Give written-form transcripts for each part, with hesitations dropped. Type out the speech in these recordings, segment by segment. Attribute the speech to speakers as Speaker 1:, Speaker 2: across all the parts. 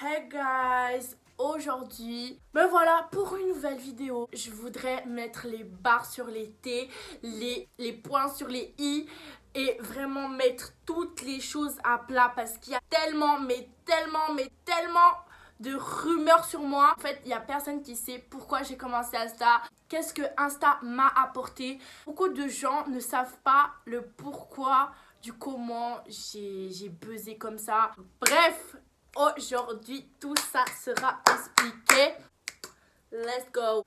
Speaker 1: Hey guys, aujourd'hui, ben voilà, pour une nouvelle vidéo, je voudrais mettre les barres sur les T, les points sur les I et vraiment mettre toutes les choses à plat parce qu'il y a tellement de rumeurs sur moi. En fait, il n'y a personne qui sait pourquoi j'ai commencé Insta, qu'est-ce que Insta m'a apporté. Beaucoup de gens ne savent pas le pourquoi du comment j'ai buzzé comme ça. Bref, aujourd'hui, tout ça sera expliqué. Let's go.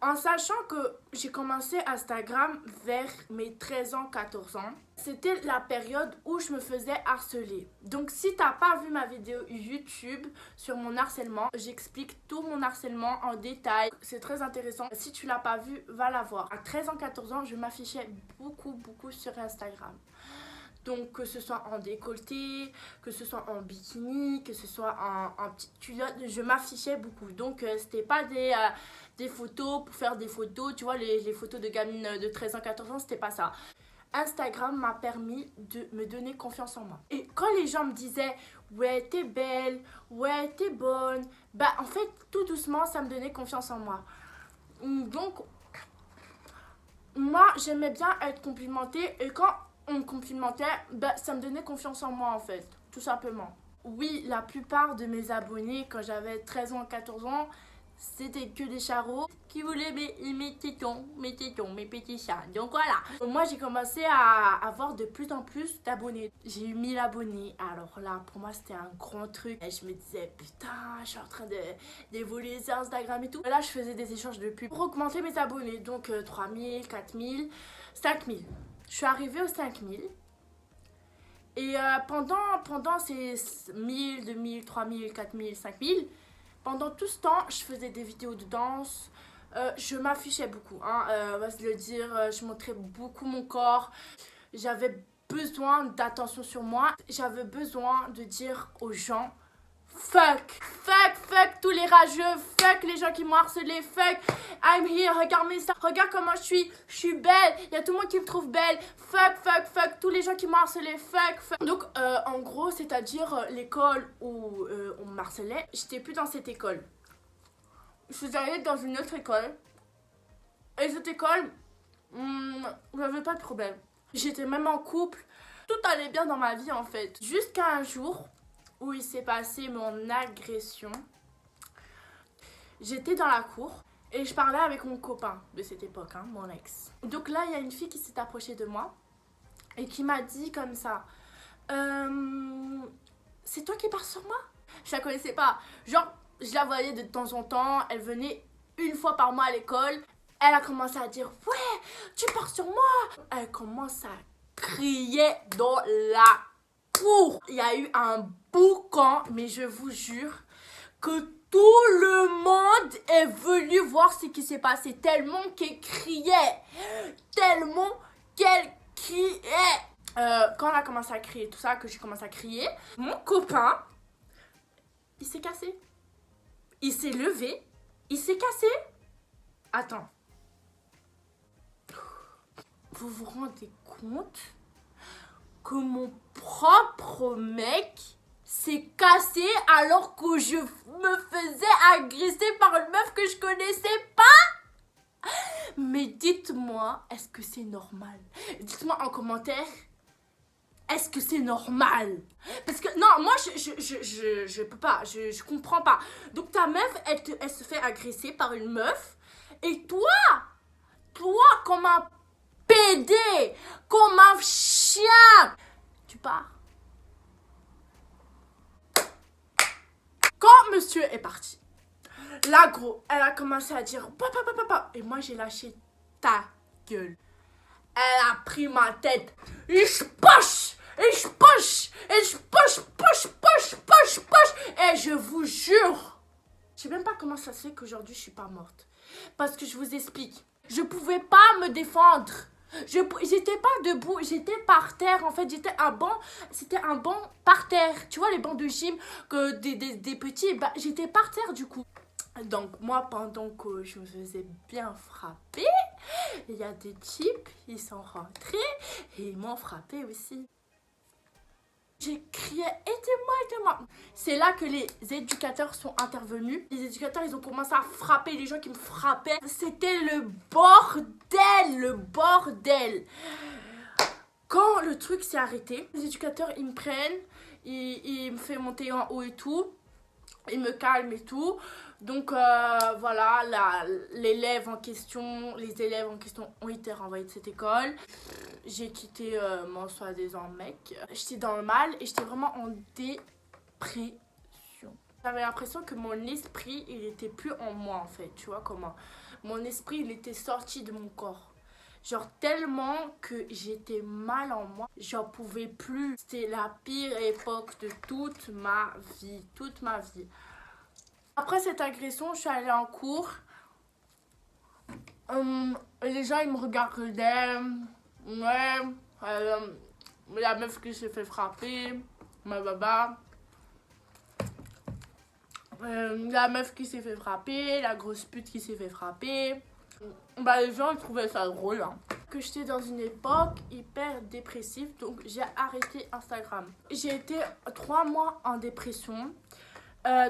Speaker 1: En sachant que j'ai commencé Instagram vers mes 13 ans, 14 ans, c'était la période où je me faisais harceler. Donc si t'as pas vu ma vidéo YouTube sur mon harcèlement, j'explique tout mon harcèlement en détail. C'est très intéressant. Si tu l'as pas vu, va la voir. À 13 ans, 14 ans, je m'affichais beaucoup sur Instagram. Donc que ce soit en décolleté, que ce soit en bikini, que ce soit en petite culotte, je m'affichais beaucoup. Donc c'était pas des photos pour faire des photos, tu vois, les photos de gamines de 13 ans, 14 ans, c'était pas ça. Instagram m'a permis de me donner confiance en moi. Et quand les gens me disaient « Ouais, t'es belle, ouais, t'es bonne », bah en fait, tout doucement, ça me donnait confiance en moi. Donc, moi, j'aimais bien être complimentée et quand on me complimentait, bah, ça me donnait confiance en moi en fait, tout simplement. Oui, la plupart de mes abonnés, quand j'avais 13 ans, 14 ans, c'était que des charros qui voulaient mes tétons, mes petits chats. Donc voilà. Moi, j'ai commencé à avoir de plus en plus d'abonnés. J'ai eu 1000 abonnés. Alors là, pour moi, c'était un grand truc. Et je me disais, putain, je suis en train d'évoluer sur Instagram et tout. Et là, je faisais des échanges de pubs pour augmenter mes abonnés. Donc 3000, 4000, 5000. Je suis arrivée aux 5000. Et pendant ces 1000, 2000, 3000, 4000, 5000, pendant tout ce temps, je faisais des vidéos de danse. Je m'affichais beaucoup, hein, on va se le dire. Je montrais beaucoup mon corps. J'avais besoin d'attention sur moi. J'avais besoin de dire aux gens fuck tous les rageux, fuck les gens qui m'ont harcelé, fuck I'm here, regarde ça, regarde comment je suis belle, il y a tout le monde qui me trouve belle, fuck tous les gens qui m'ont harcelé, fuck. Donc en gros, c'est-à-dire l'école où on m'harcelait, j'étais plus dans cette école. Je suis allée dans une autre école et cette école, j'avais pas de problème. J'étais même en couple, tout allait bien dans ma vie en fait, jusqu'à un jour où il s'est passé mon agression. J'étais dans la cour et je parlais avec mon copain de cette époque, hein, mon ex. Donc là, il y a une fille qui s'est approchée de moi et qui m'a dit comme ça c'est toi qui parles sur moi? Je la connaissais pas. Genre, je la voyais de temps en temps, elle venait une fois par mois à l'école. Elle a commencé à dire ouais, tu parles sur moi. Elle commence à crier dans la cour. Il y a eu un boucan, mais je vous jure que tout le monde est venu voir ce qui s'est passé. Tellement qu'elle criait. Quand on a commencé à crier, tout ça, que j'ai commencé à crier, mon copain, il s'est cassé. Il s'est levé. Il s'est cassé. Attends. Vous vous rendez compte que mon propre mec s'est cassé alors que je me faisais agresser par une meuf que je connaissais pas? Mais dites-moi, est-ce que c'est normal? Dites-moi en commentaire, est-ce que c'est normal? Parce que non, moi je peux pas, je comprends pas. Donc ta meuf, elle se fait agresser par une meuf et toi comme un pédé, comme un chien, tu pars. Quand monsieur est parti, la gros, elle a commencé à dire papa. Et moi j'ai lâché ta gueule. Elle a pris ma tête. Et je poche. Et je vous jure. Je sais même pas comment ça se fait qu'aujourd'hui je suis pas morte. Parce que je vous explique. Je pouvais pas me défendre. J'étais pas debout, j'étais par terre en fait, c'était un banc par terre. Tu vois les bancs de gym que des petits, bah j'étais par terre du coup. Donc moi pendant que je me faisais bien frapper, il y a des types, ils sont rentrés et ils m'ont frappé aussi. J'ai crié, aidez-moi, aidez-moi. C'est là que les éducateurs sont intervenus. Les éducateurs, ils ont commencé à frapper les gens qui me frappaient. C'était le bordel, le bordel. Quand le truc s'est arrêté, les éducateurs, ils me prennent, ils me font monter en haut et tout. Ils me calment et tout. Donc voilà, les élèves en question ont été renvoyés de cette école. J'ai quitté mon soi-disant mec. J'étais dans le mal et j'étais vraiment en dépression. J'avais l'impression que mon esprit, il était plus en moi en fait. Tu vois comment? Mon esprit, il était sorti de mon corps. Genre tellement que j'étais mal en moi. J'en pouvais plus. C'était la pire époque de toute ma vie. Toute ma vie. Après cette agression, je suis allée en cours. Les gens, ils me regardaient. Ouais. La meuf qui s'est fait frapper. Ma baba. La meuf qui s'est fait frapper. La grosse pute qui s'est fait frapper. Bah, les gens, ils trouvaient ça drôle. Hein. Que j'étais dans une époque hyper dépressive. Donc, j'ai arrêté Instagram. J'ai été 3 mois en dépression.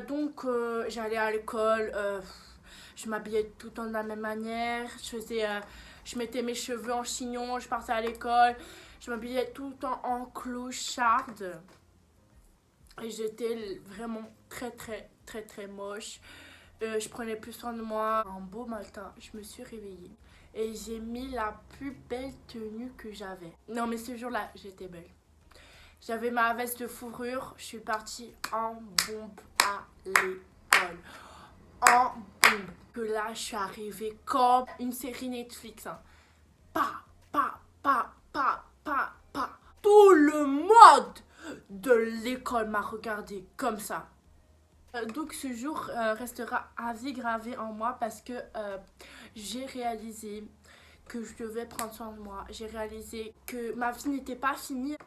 Speaker 1: Donc j'allais à l'école, je m'habillais tout le temps de la même manière, je mettais mes cheveux en chignon, je partais à l'école, je m'habillais tout le temps en clocharde et j'étais vraiment très très très très moche. Je prenais plus soin de moi. Un beau matin, je me suis réveillée et j'ai mis la plus belle tenue que j'avais. Non mais ce jour-là, j'étais belle. J'avais ma veste de fourrure, je suis partie en bombe à l'école. En bombe. Que là, je suis arrivée comme une série Netflix. Hein. Pa, pa, pa, pa, pa, pa. Tout le monde de l'école m'a regardé comme ça. Donc ce jour restera à vie gravé en moi parce que j'ai réalisé que je devais prendre soin de moi. J'ai réalisé que ma vie n'était pas finie.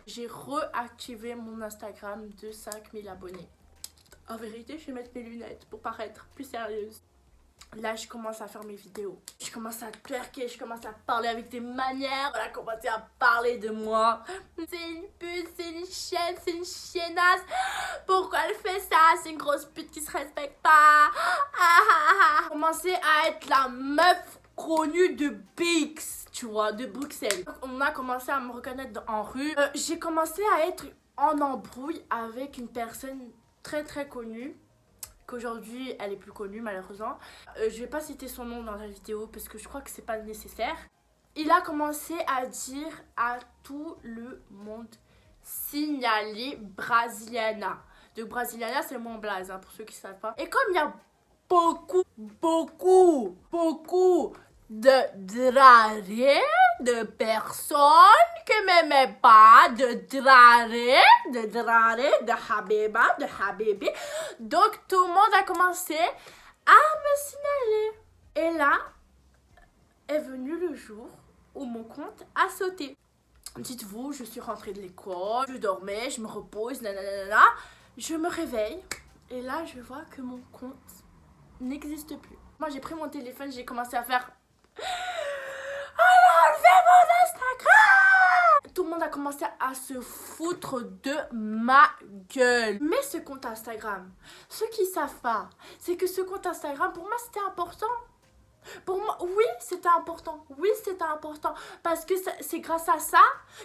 Speaker 1: J'ai reactivé mon Instagram de 5000 abonnés. En vérité, je vais mettre mes lunettes pour paraître plus sérieuse. Là, je commence à faire mes vidéos. Je commence à twerker, je commence à parler avec des manières. On a commencé à parler de moi. C'est une pute, c'est une chienne, c'est une chiennasse. Pourquoi elle fait ça? C'est une grosse pute qui se respecte pas. J'ai commencé à être la meuf connue de BX, tu vois, de Bruxelles. On a commencé à me reconnaître en rue. J'ai commencé à être en embrouille avec une personne très très connue. Qu'aujourd'hui elle est plus connue malheureusement. Je vais pas citer son nom dans la vidéo parce que je crois que c'est pas nécessaire. Il a commencé à dire à tout le monde signaler Brasiliana. Donc Brasiliana c'est mon blaze hein, pour ceux qui savent pas. Et comme il y a beaucoup de drarés, de personnes qui m'aimaient pas, de drarés, de habiba, de habibi. Donc tout le monde a commencé à me signaler. Et là est venu le jour où mon compte a sauté. Dites-vous, je suis rentrée de l'école, je dormais, je me repose, nanana. Je me réveille et là je vois que mon compte n'existe plus. Moi j'ai pris mon téléphone, j'ai commencé à faire enlevez mon Instagram! Tout le monde a commencé à se foutre de ma gueule. Mais ce compte Instagram, ceux qui savent pas, c'est que ce compte Instagram pour moi c'était important. Pour moi, oui, c'était important. Oui, c'était important. Parce que c'est grâce à ça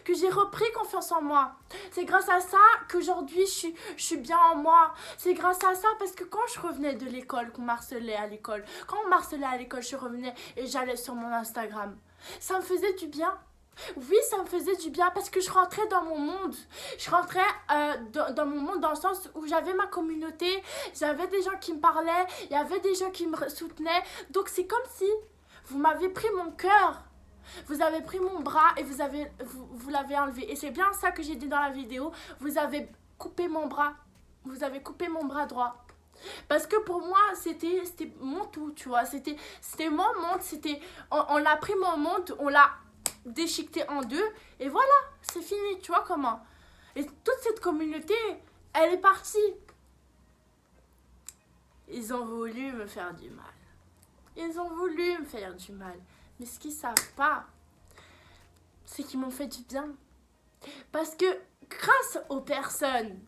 Speaker 1: que j'ai repris confiance en moi. C'est grâce à ça qu'aujourd'hui, je suis bien en moi. C'est grâce à ça parce que quand je revenais de l'école, qu'on m'harcelait à l'école, quand on m'harcelait à l'école, je revenais et j'allais sur mon Instagram. Ça me faisait du bien. Oui, ça me faisait du bien parce que je rentrais dans mon monde. Je rentrais dans mon monde dans le sens où j'avais ma communauté, j'avais des gens qui me parlaient, il y avait des gens qui me soutenaient. Donc c'est comme si vous m'avez pris mon cœur, vous avez pris mon bras et vous l'avez enlevé. Et c'est bien ça que j'ai dit dans la vidéo, vous avez coupé mon bras, vous avez coupé mon bras droit. Parce que pour moi, c'était mon tout, tu vois. C'était mon monde, on a pris mon monde, on l'a déchiqueté en deux et voilà, c'est fini, tu vois comment. Et toute cette communauté, elle est partie. Ils ont voulu me faire du mal. Ils ont voulu me faire du mal. Mais ce qu'ils savent pas, c'est qu'ils m'ont fait du bien. Parce que grâce aux personnes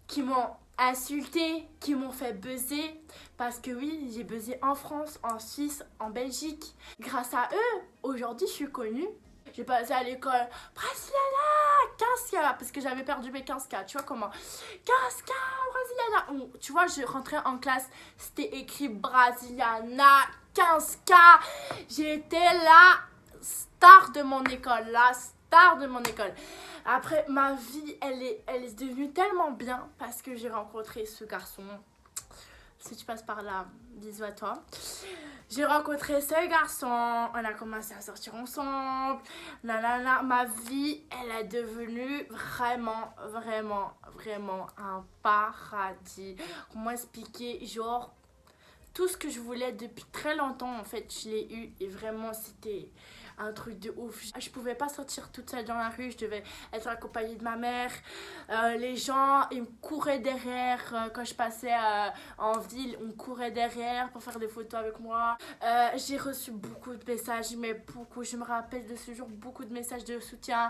Speaker 1: qui m'ont insulté, qui m'ont fait buzzer, parce que oui, j'ai buzzé en France, en Suisse, en Belgique. Grâce à eux, aujourd'hui, je suis connue. J'ai passé à l'école Brasiliana 15K, parce que j'avais perdu mes 15K, tu vois comment 15K Brasiliana. Tu vois, je rentrais en classe, c'était écrit Brasiliana 15K. J'étais la star de mon école, la star de mon école. Après, ma vie, elle est devenue tellement bien parce que j'ai rencontré ce garçon. Si tu passes par là, bisous à toi. J'ai rencontré ce garçon, on a commencé à sortir ensemble. Ma vie, elle est devenue vraiment, vraiment, vraiment un paradis. Comment expliquer, genre, tout ce que je voulais depuis très longtemps, en fait, je l'ai eu. Et vraiment, c'était un truc de ouf. Je pouvais pas sortir toute seule dans la rue, je devais être accompagnée de ma mère. Les gens, ils me couraient derrière. Quand je passais en ville, on me courait derrière pour faire des photos avec moi. J'ai reçu beaucoup de messages, mais beaucoup. Je me rappelle de ce jour, beaucoup de messages de soutien.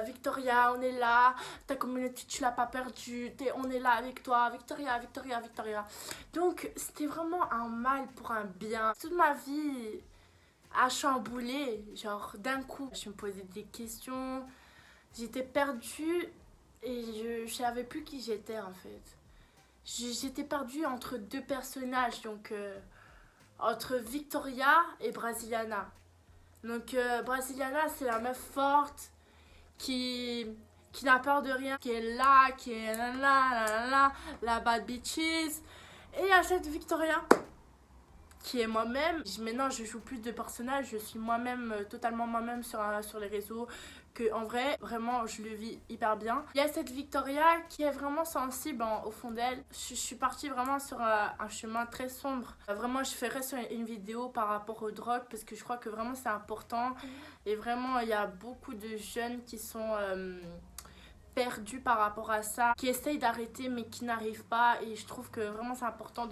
Speaker 1: Victoria, on est là. Ta communauté, tu l'as pas perdue. On est là avec toi. Victoria, Victoria, Victoria. Donc, c'était vraiment un mal pour un bien. Toute ma vie a chamboulé, genre d'un coup. Je me posais des questions, j'étais perdue et je savais plus qui j'étais en fait. J'étais perdue entre deux personnages, donc entre Victoria et Brasiliana. Donc Brasiliana, c'est la meuf forte qui n'a peur de rien, qui est là, qui est la bad bitches. Et il y a cette Victoria qui est moi-même. Maintenant, je joue plus de personnages, je suis moi-même, totalement moi-même sur les réseaux. Que en vrai, vraiment, je le vis hyper bien. Il y a cette Victoria qui est vraiment sensible au fond d'elle. Je suis partie vraiment sur un chemin très sombre. Vraiment, je ferai sur une vidéo par rapport aux drogues parce que je crois que vraiment c'est important. Et vraiment, il y a beaucoup de jeunes qui sont perdus par rapport à ça, qui essayent d'arrêter mais qui n'arrivent pas. Et je trouve que vraiment c'est important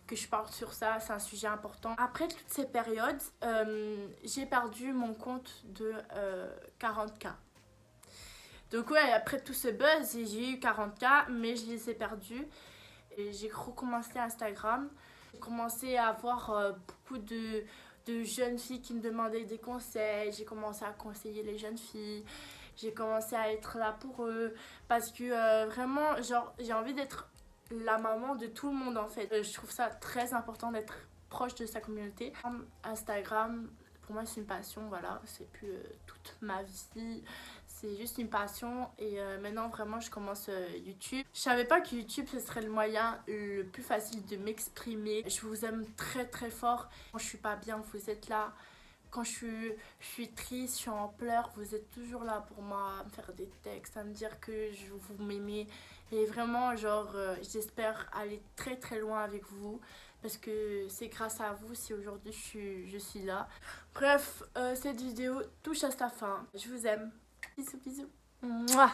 Speaker 1: que je parle sur ça, c'est un sujet important. Après toutes ces périodes, j'ai perdu mon compte de 40K. Donc ouais, après tout ce buzz, j'ai eu 40K, mais je les ai perdus. Et j'ai recommencé Instagram. J'ai commencé à avoir beaucoup de jeunes filles qui me demandaient des conseils. J'ai commencé à conseiller les jeunes filles. J'ai commencé à être là pour eux. Parce que vraiment, genre, j'ai envie d'être la maman de tout le monde en fait. Je trouve ça très important d'être proche de sa communauté. Instagram, pour moi c'est une passion, voilà, c'est plus toute ma vie, c'est juste une passion et maintenant vraiment je commence YouTube. Je savais pas que YouTube ce serait le moyen le plus facile de m'exprimer. Je vous aime très très fort. Quand je suis pas bien, vous êtes là. Quand je suis triste, je suis en pleurs, vous êtes toujours là pour moi, à me faire des textes, à me dire que vous m'aimez. Et vraiment, genre, j'espère aller très très loin avec vous. Parce que c'est grâce à vous si aujourd'hui je suis là. Bref, cette vidéo touche à sa fin. Je vous aime. Bisous, bisous. Mouah.